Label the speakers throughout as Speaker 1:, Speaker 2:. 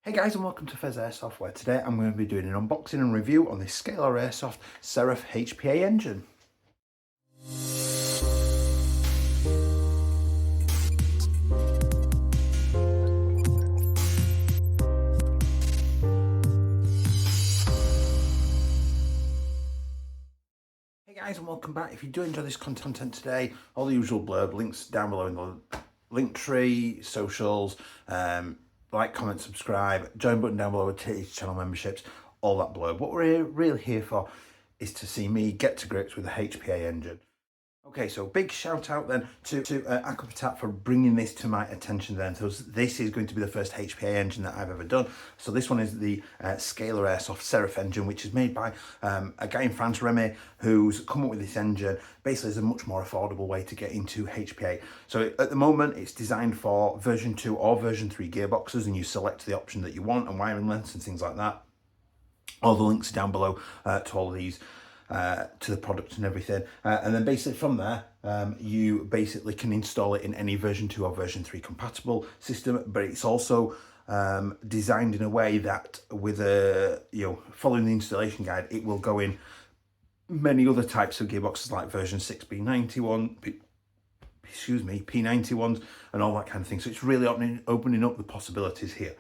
Speaker 1: Hey guys, and welcome to Pheas Airsoft, where today I'm going to be doing an unboxing and review on this Scalar Airsoft SERAPH HPA engine. Hey guys, and welcome back. If you do enjoy this content today, all the usual blurb, links down below in the link tree, socials, like, comment, subscribe, join button down below with channel memberships, all that blurb. What we're really here for is to see me get to grips with the HPA engine. Okay, so big shout out then to Airsoft for bringing this to my attention then. So this is going to be the first HPA engine that I've ever done. So this one is the Scalar Airsoft SERAPH engine, which is made by a guy in France, Remy, who's come up with this engine. Basically, it's a much more affordable way to get into HPA. So at the moment, it's designed for version 2 or version 3 gearboxes, and you select the option that you want and wiring lengths and things like that. All the links are down below to all of these. To the product and everything, and then basically from there you basically can install it in any version 2 or version 3 compatible system, but it's also designed in a way that with following the installation guide, it will go in many other types of gearboxes like version 6 P91, P91s and all that kind of thing. So it's really opening up the possibilities here.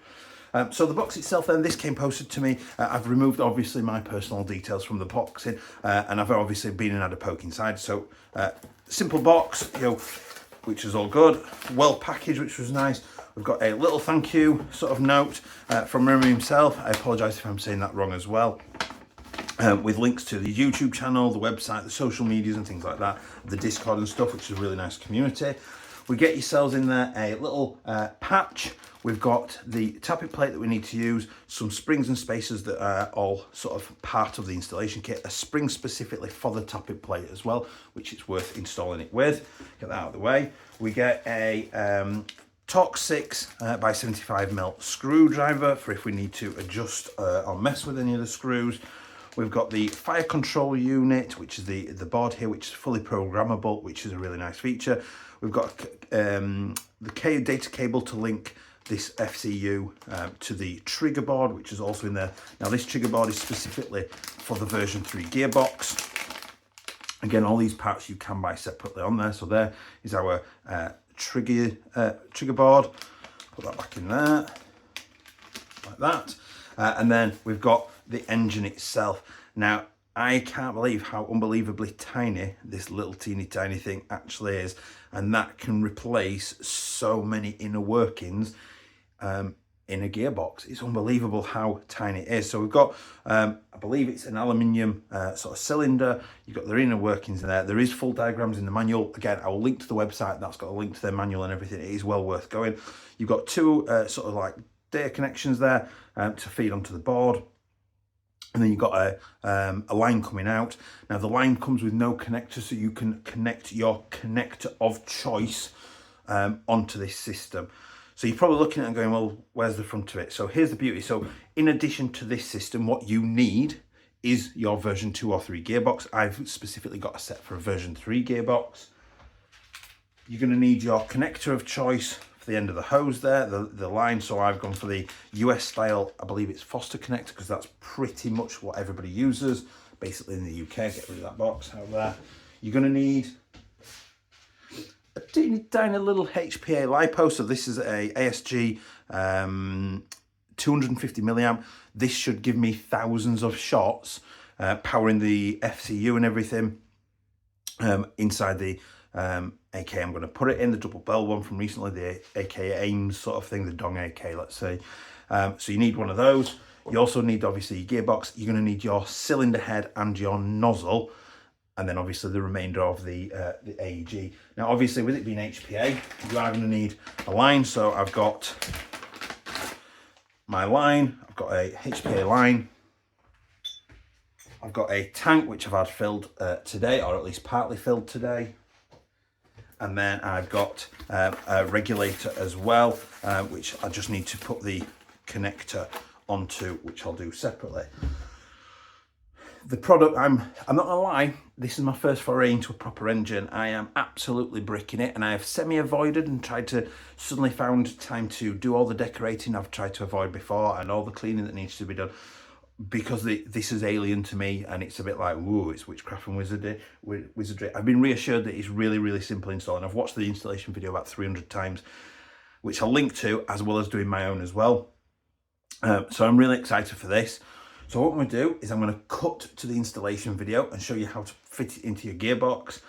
Speaker 1: So the box itself then, this came posted to me. I've removed obviously my personal details from the boxing, and I've obviously been and had a poke inside. So simple box, which is all good, well packaged, which was nice. We've got a little thank you sort of note from Remy himself. I apologise if I'm saying that wrong as well. With links to the YouTube channel, the website, the social medias and things like that, the Discord and stuff, which is a really nice community. We get yourselves in there a little patch. We've got the tappet plate that we need to use, some springs and spacers that are all sort of part of the installation kit, a spring specifically for the tappet plate as well, which it's worth installing it with. Get that out of the way. We get a Torx 6 by 75mm screwdriver for if we need to adjust or mess with any of the screws. We've got the fire control unit, which is the board here, which is fully programmable, which is a really nice feature. We've got the data cable to link this FCU to the trigger board, which is also in there. Now this trigger board is specifically for the version 3 gearbox. Again, all these parts you can buy separately on there. So there is our trigger board. Put that back in there, like that. And then we've got the engine itself. Now, I can't believe how unbelievably tiny this little teeny tiny thing actually is, and that can replace so many inner workings in a gearbox. It's unbelievable how tiny it is. So we've got, I believe it's an aluminium sort of cylinder. You've got the inner workings in there. There is full diagrams in the manual. Again, I will link to the website. That's got a link to their manual and everything. It is well worth going. You've got two sort of like data connections there to feed onto the board. And then you've got a line coming out. Now the line comes with no connector, so you can connect your connector of choice onto this system. So you're probably looking at it and going, well, where's the front of it? So here's the beauty. So in addition to this system, what you need is your version 2 or 3 gearbox. I've specifically got a set for a version 3 gearbox. You're going to need your connector of choice for the end of the hose there, the line. So I've gone for the US style, I believe it's Foster connector, because that's pretty much what everybody uses, basically in the UK. Get rid of that box out there. You're going to need a teeny tiny little HPA LiPo. So this is a ASG 250 milliamp. This should give me thousands of shots, powering the FCU and everything inside the AK. I'm going to put it in the double bell one from recently, the AK Ames sort of thing, the Dong AK, let's say. So you need one of those. You also need obviously your gearbox. You're going to need your cylinder head and your nozzle, and then obviously the remainder of the AEG. Now obviously with it being HPA, you are going to need a line. So I've got my line, I've got a HPA line, I've got a tank which I've had filled today, or at least partly filled today. And then I've got a regulator as well, which I just need to put the connector onto, which I'll do separately. The product, I'm not gonna lie, this is my first foray into a proper engine. I am absolutely bricking it, and I have semi-avoided and tried to suddenly found time to do all the decorating I've tried to avoid before and all the cleaning that needs to be done, because this is alien to me, and it's a bit like, whoa, it's witchcraft and wizardry. I've been reassured that it's really, really simple install, and I've watched the installation video about 300 times, which I'll link to, as well as doing my own as well. So I'm really excited for this. So what I'm going to do is I'm going to cut to the installation video and show you how to fit it into your gearbox.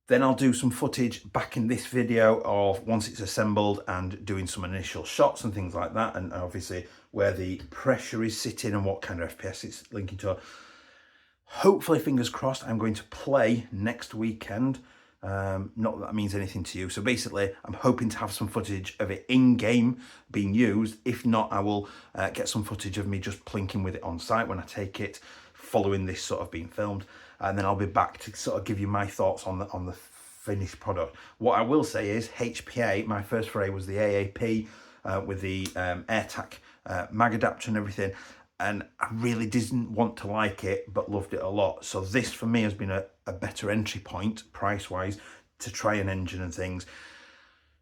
Speaker 1: Then I'll do some footage back in this video of once it's assembled and doing some initial shots and things like that, and obviously where the pressure is sitting and what kind of FPS it's linking to. Hopefully, fingers crossed, I'm going to play next weekend. Not that means anything to you. So basically, I'm hoping to have some footage of it in-game being used. If not, I will get some footage of me just plinking with it on site when I take it, following this sort of being filmed. And then I'll be back to sort of give you my thoughts on the finished product. What I will say is HPA, my first foray was the AAP with the AirTac mag adapter and everything. And I really didn't want to like it, but loved it a lot. So this for me has been a better entry point, price-wise, to try an engine and things.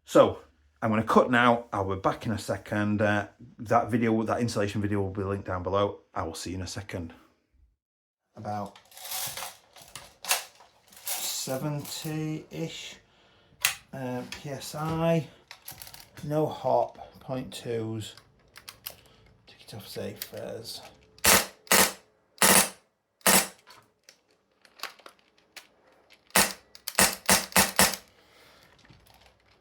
Speaker 1: So I'm going to cut now. I'll be back in a second. That installation video will be linked down below. I will see you in a second. About 70-ish PSI. No hop, 0.2s. Off safe fares.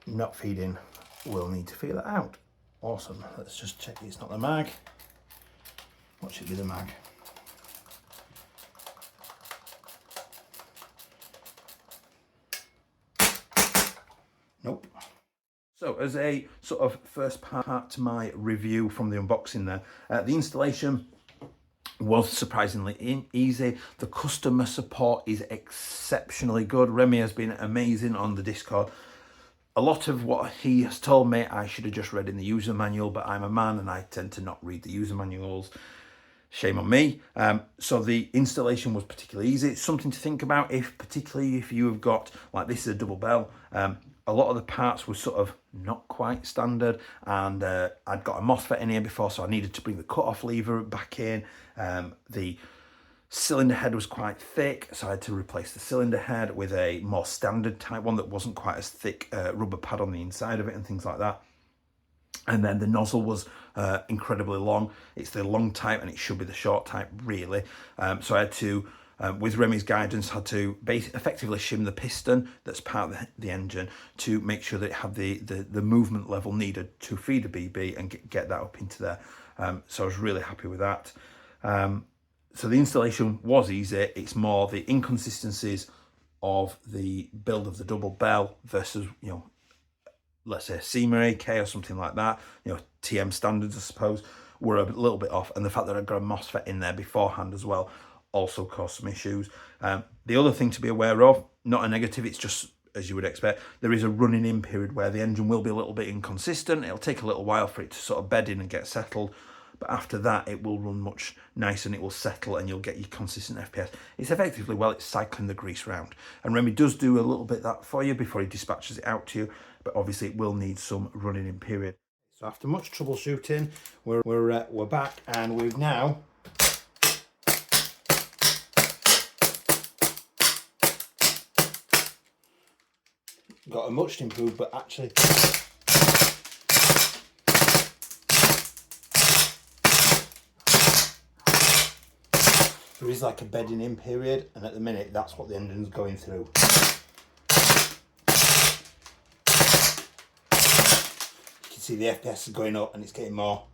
Speaker 1: Not feeding, we'll need to feel it out. Awesome, let's just check it's not the mag. What should be the mag? Nope. So as a sort of first part to my review from the unboxing there, the installation was surprisingly easy. The customer support is exceptionally good. Remy has been amazing on the Discord. A lot of what he has told me I should have just read in the user manual, but I'm a man and I tend to not read the user manuals. Shame on me. So the installation was particularly easy. It's something to think about, particularly if you have got, like this is a double bell. A lot of the parts were sort of not quite standard, and I'd got a MOSFET in here before, so I needed to bring the cut-off lever back in. The cylinder head was quite thick, so I had to replace the cylinder head with a more standard type one that wasn't quite as thick, rubber pad on the inside of it and things like that. And then the nozzle was incredibly long. It's the long type and it should be the short type, really. So I had to, with Remy's guidance, had to effectively shim the piston that's part of the engine to make sure that it had the movement level needed to feed a BB and get that up into there. So I was really happy with that. So the installation was easy. It's more the inconsistencies of the build of the double bell versus, you know, let's say a SEMA AK or something like that, you know, TM standards, I suppose, were a little bit off. And the fact that I got a MOSFET in there beforehand as well also caused some issues. The other thing to be aware of, not a negative, it's just as you would expect, there is a running in period where the engine will be a little bit inconsistent. It'll take a little while for it to sort of bed in and get settled. But after that, it will run much nicer and it will settle and you'll get your consistent FPS. It's effectively, well, it's cycling the grease round. And Remy does do a little bit of that for you before he dispatches it out to you. But obviously it will need some running in period. So after much troubleshooting, we're back, and we've now got a much improved, but actually there is like a bedding in period, and at the minute that's what the engine's going through. You can see the FPS is going up and it's getting more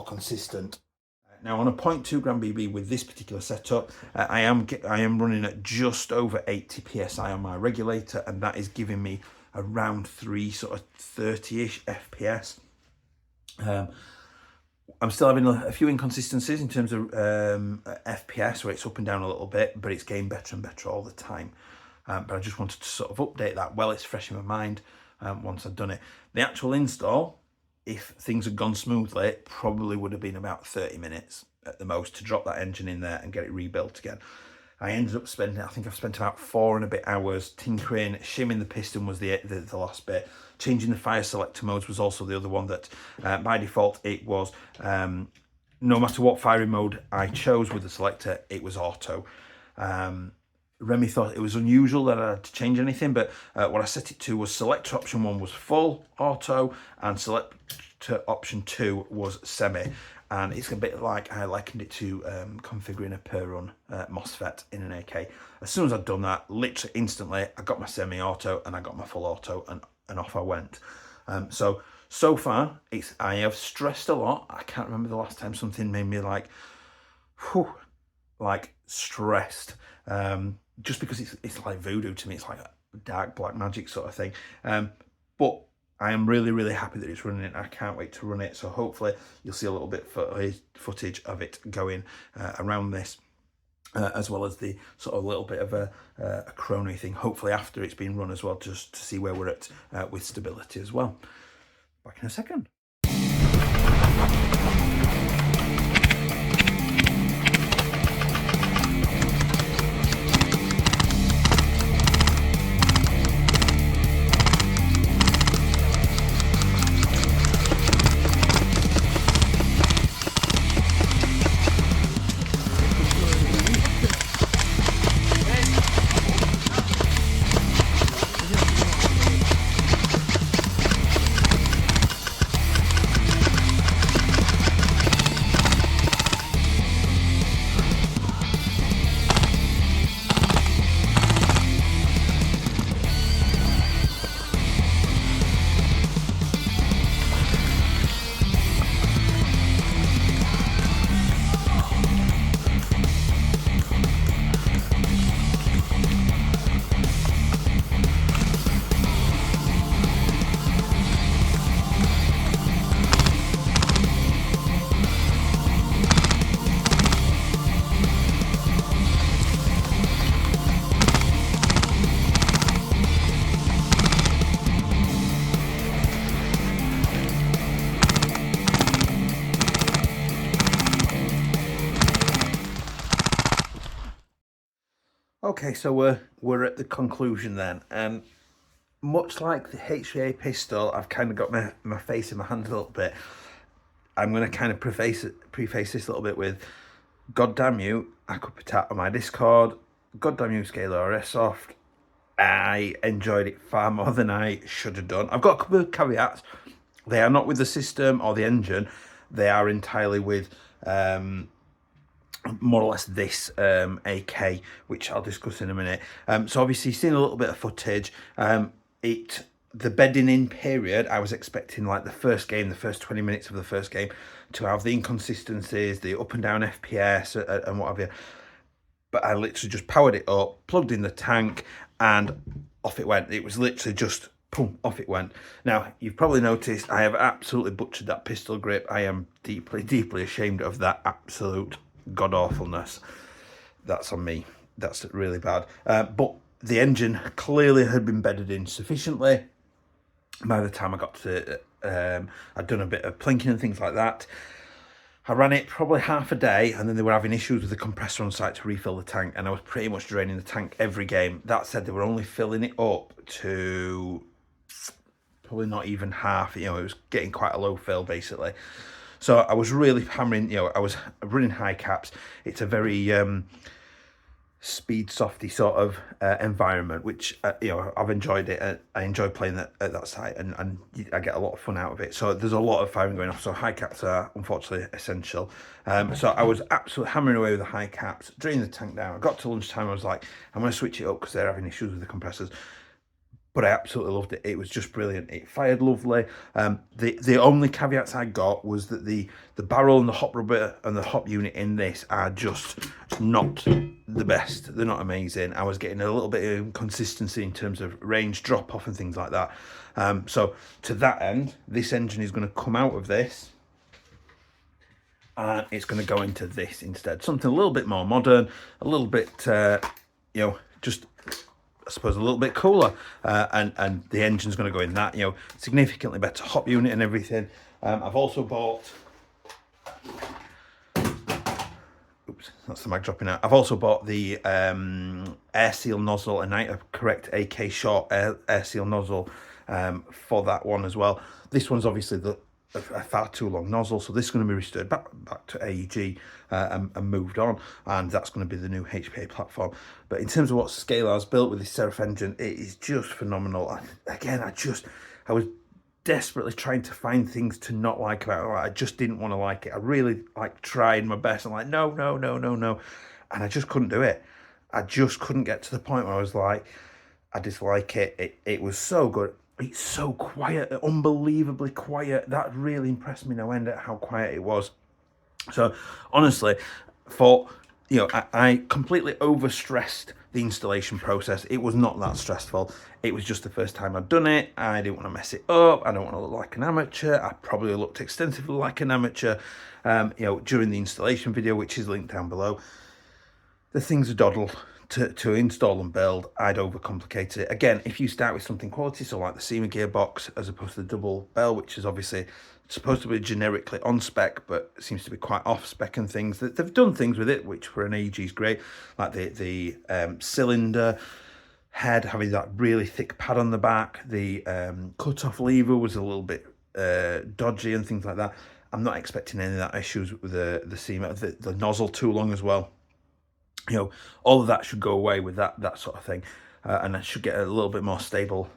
Speaker 1: consistent. Now on a 0.2 gram BB with this particular setup, I am running at just over 80 PSI on my regulator, and that is giving me around 30-ish FPS. I'm still having a few inconsistencies in terms of FPS, where it's up and down a little bit, but it's getting better and better all the time. But I just wanted to sort of update that while it's fresh in my mind once I've done it. The actual install if things had gone smoothly, it probably would have been about 30 minutes at the most to drop that engine in there and get it rebuilt again. I ended up spending, I think I've spent about 4 and a bit hours tinkering. Shimming the piston was the last bit. Changing the fire selector modes was also the other one that by default it was, no matter what firing mode I chose with the selector, it was auto. Remy thought it was unusual that I had to change anything, but what I set it to was selector option 1 was full auto and selector option 2 was semi. And it's a bit like I likened it to configuring a per run MOSFET in an AK. As soon as I'd done that, literally instantly, I got my semi-auto and I got my full auto, and off I went. So far, I have stressed a lot. I can't remember the last time something made me like stressed. Just because it's like voodoo to me. It's like dark black magic sort of thing. But I am really, really happy that it's running it. I can't wait to run it. So hopefully you'll see a little bit footage of it going around this, as well as the sort of little bit of a chrono thing, hopefully after it's been run as well, just to see where we're at with stability as well. Back in a second. Okay, so we're at the conclusion then. Much like the HPA pistol, I've kind of got my face in my hand a little bit. I'm going to kind of preface this a little bit with, God damn you, I could put that on my Discord. God damn you, Scalar Airsoft. I enjoyed it far more than I should have done. I've got a couple of caveats. They are not with the system or the engine. They are entirely with more or less this AK, which I'll discuss in a minute. So obviously you've seen a little bit of footage. The bedding in period, I was expecting like the first 20 minutes of the first game to have the inconsistencies, the up and down FPS and what have you. But I literally just powered it up, plugged in the tank, and off it went. It was literally just boom, off it went. Now, you've probably noticed I have absolutely butchered that pistol grip. I am deeply, deeply ashamed of that absolute god-awfulness. That's on me. That's really bad. But the engine clearly had been bedded in sufficiently. By the time I got to I'd done a bit of plinking and things like that. I ran it probably half a day, and then they were having issues with the compressor on site to refill the tank, and I was pretty much draining the tank every game. That said, they were only filling it up to probably not even half. You know, it was getting quite a low fill basically. So I was really hammering, you know, I was running high caps. It's a very speed softy sort of environment, which you know, I've enjoyed it. I enjoy playing at that site, and I get a lot of fun out of it. So there's a lot of firing going off, so high caps are unfortunately essential. So I was absolutely hammering away with the high caps, draining the tank down. I got to lunchtime, I was like, I'm going to switch it up because they're having issues with the compressors. But I absolutely loved it. It was just brilliant. It fired lovely. The only caveats I got was that the barrel and the hop rubber and the hop unit in this are just not the best. They're not amazing. I was getting a little bit of inconsistency in terms of range drop off and things like that. So to that end, this engine is going to come out of this, and it's going to go into this instead. Something a little bit more modern, a little bit, you know, just I suppose, a little bit cooler, and the engine's going to go in that, you know, significantly better hop unit and everything. I've also bought, oops, that's the mag dropping out. I've also bought the air seal nozzle, a correct AK short air seal nozzle for that one as well. This one's obviously a far too long nozzle, so this is going to be restored back to AEG and moved on, and that's going to be the new HPA platform. But in terms of what Scalar's built with this SERAPH engine, it is just phenomenal. Again, I was desperately trying to find things to not like about it. I just didn't want to like it. I really tried my best. I'm like, no, and I just couldn't do it. I just couldn't get to the point where I was like, I dislike it. It was so good. It's so quiet, unbelievably quiet. That really impressed me no end at how quiet it was. So honestly, I completely overstressed the installation process. It was not that stressful. It was just the first time I'd done it. I didn't want to mess it up. I don't want to look like an amateur. I probably looked extensively like an amateur, during the installation video, which is linked down below. The things are doddle. To install and build, I'd overcomplicated it. Again, if you start with something quality, so like the SEMA gearbox, as opposed to the double bell, which is obviously supposed to be generically on spec, but seems to be quite off spec and things. They've done things with it, which for an AEG is great, like the cylinder head having that really thick pad on the back. The cut-off lever was a little bit dodgy and things like that. I'm not expecting any of that issues with the SEMA. The nozzle too long as well. You know, all of that should go away with that sort of thing, and I should get a little bit more stable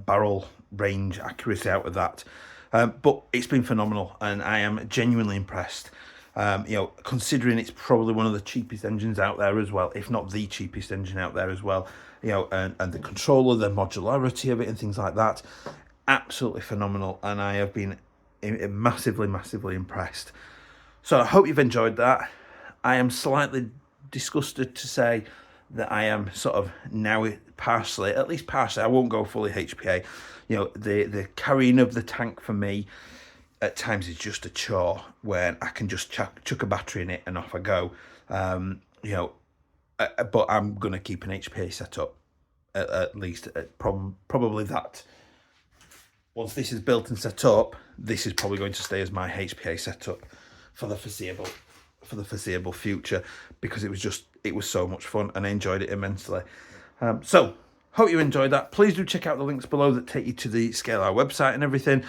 Speaker 1: barrel range accuracy out of that. But it's been phenomenal, and I am genuinely impressed. Considering it's probably one of the cheapest engines out there as well, if not the cheapest engine out there as well. And the controller, the modularity of it, and things like that, absolutely phenomenal. And I have been massively impressed. So I hope you've enjoyed that. I am slightly disgusted to say that I am sort of now at least partially, I won't go fully HPA. The carrying of the tank for me at times is just a chore, when I can just chuck a battery in it and off I go. But I'm gonna keep an HPA setup at least, probably that. Once this is built and set up, this is probably going to stay as my HPA setup for the foreseeable future, because it was so much fun and I enjoyed it immensely. So hope you enjoyed that. Please do check out the links below that take you to the Scalar website and everything.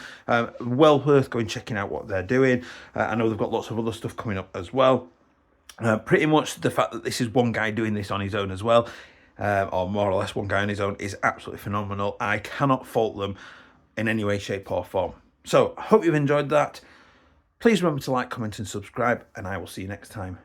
Speaker 1: Well worth going checking out what they're doing. I know they've got lots of other stuff coming up as well. Pretty much the fact that this is one guy doing this on his own as well, or more or less one guy on his own, is absolutely phenomenal. I cannot fault them in any way, shape or form. So I hope you've enjoyed that. Please remember to like, comment and subscribe, and I will see you next time.